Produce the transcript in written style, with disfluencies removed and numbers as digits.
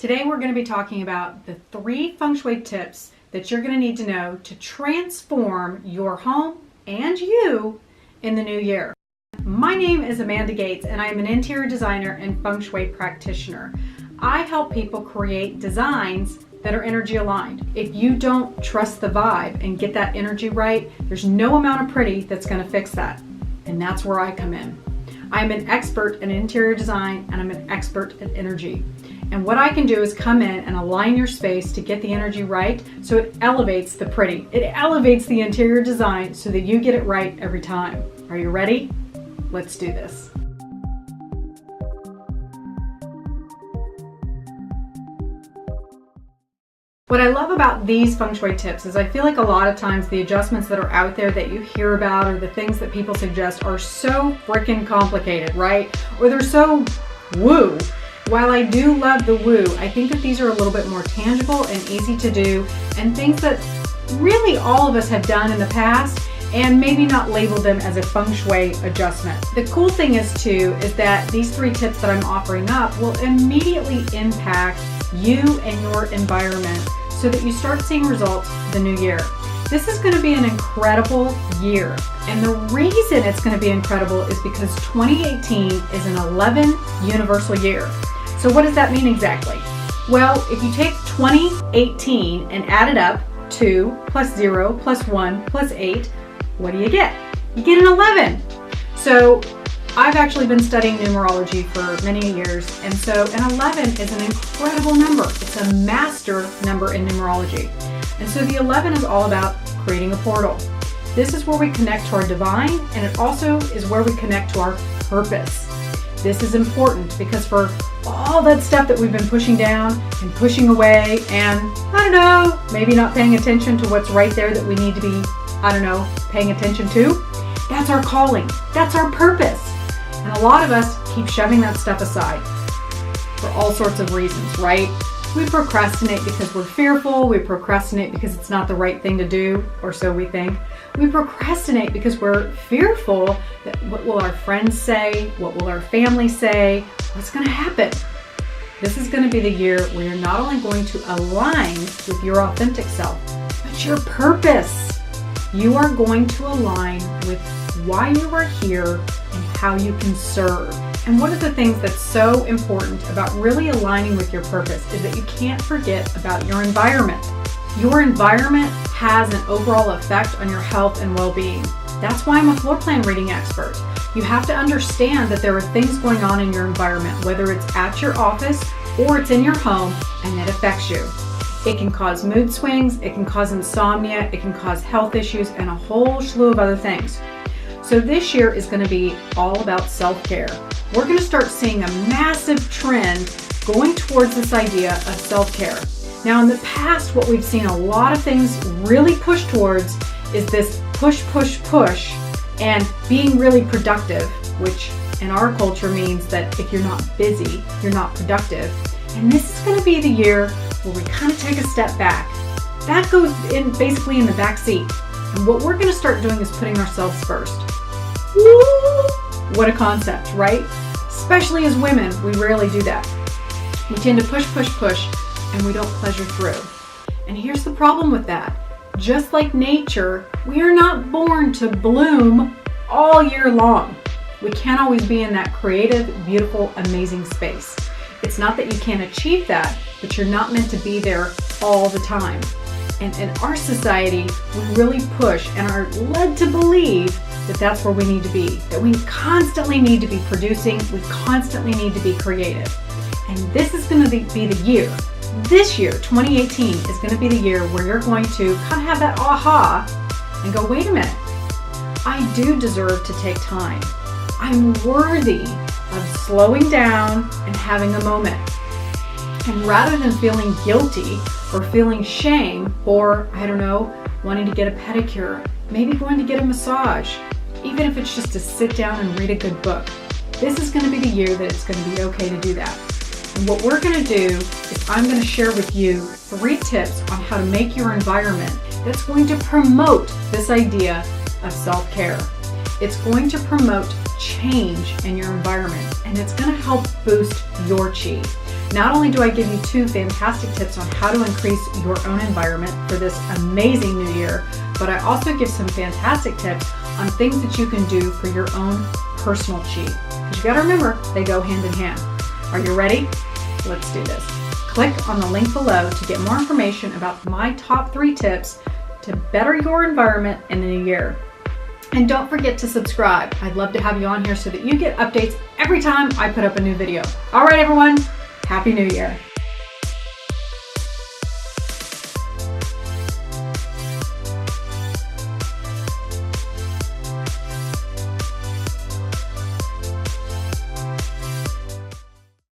Today we're going to be talking about the 3 Feng Shui tips that you're going to need to know to transform your home and you in the new year. My name is Amanda Gates and I am an interior designer and Feng Shui practitioner. I help people create designs that are energy aligned. If you don't trust the vibe and get that energy right, there's no amount of pretty that's going to fix that. And that's where I come in. I'm an expert in interior design and I'm an expert at energy. And what I can do is come in and align your space to get the energy right so it elevates the pretty. It elevates the interior design so that you get it right every time. Are you ready? Let's do this. What I love about these Feng Shui tips is I feel like a lot of times the adjustments that are out there that you hear about or the things that people suggest are so freaking complicated, right? Or they're so woo. While I do love the woo, I think that these are a little bit more tangible and easy to do and things that really all of us have done in the past and maybe not label them as a Feng Shui adjustment. The cool thing is too is that these 3 tips that I'm offering up will immediately impact you and your environment so that you start seeing results the new year. This is going to be an incredible year, and the reason it's going to be incredible is because 2018 is an 11 universal year. So what does that mean exactly? Well, if you take 2018 and add it up, 2 plus 0 plus 1 plus 8, what do you get? You get an 11. So I've actually been studying numerology for many years, and so an 11 is an incredible number. It's a master number in numerology. And so the 11 is all about creating a portal. This is where we connect to our divine, and it also is where we connect to our purpose. This is important because for all that stuff that we've been pushing down and pushing away and, I don't know, maybe not paying attention to what's right there that we need to be, paying attention to, that's our calling. That's our purpose. And a lot of us keep shoving that stuff aside for all sorts of reasons, right? We procrastinate because we're fearful. We procrastinate because it's not the right thing to do, or so we think. We procrastinate because we're fearful that what will our friends say? What will our family say? What's going to happen? This is going to be the year where you're not only going to align with your authentic self, but your purpose. You are going to align with why you are here and how you can serve. And one of the things that's so important about really aligning with your purpose is that you can't forget about your environment. Your environment has an overall effect on your health and well-being. That's why I'm a floor plan reading expert. You have to understand that there are things going on in your environment, whether it's at your office or it's in your home, and it affects you. It can cause mood swings, it can cause insomnia, it can cause health issues, and a whole slew of other things. So this year is going to be all about self-care. We're going to start seeing a massive trend going towards this idea of self-care. Now in the past, what we've seen a lot of things really push towards is this push, push, push, and being really productive, which in our culture means that if you're not busy, you're not productive. And this is going to be the year where we kind of take a step back. That goes in basically in the back seat. And what we're going to start doing is putting ourselves first. Woo! What a concept, right? Especially as women, we rarely do that. We tend to push, push, push, and we don't pleasure through. And here's the problem with that. Just like nature, we are not born to bloom all year long. We can't always be in that creative, beautiful, amazing space. It's not that you can't achieve that, but you're not meant to be there all the time. And in our society, we really push and are led to believe that that's where we need to be, that we constantly need to be producing, we constantly need to be creative. And this is going to be the year. This year, 2018, is going to be the year where you're going to kind of have that aha and go, wait a minute, I do deserve to take time. I'm worthy of slowing down and having a moment. And rather than feeling guilty or feeling shame for, wanting to get a pedicure, maybe going to get a massage, even if it's just to sit down and read a good book, this is going to be the year that it's going to be okay to do that. And what we're going to do is I'm going to share with you 3 tips on how to make your environment that's going to promote this idea of self-care. It's going to promote change in your environment, and it's going to help boost your chi. Not only do I give you 2 fantastic tips on how to increase your own environment for this amazing new year, but I also give some fantastic tips on things that you can do for your own personal chi. Because you gotta remember, they go hand in hand. Are you ready? Let's do this. Click on the link below to get more information about my top 3 tips to better your environment in the new year. And don't forget to subscribe. I'd love to have you on here so that you get updates every time I put up a new video. All right, everyone, Happy New Year.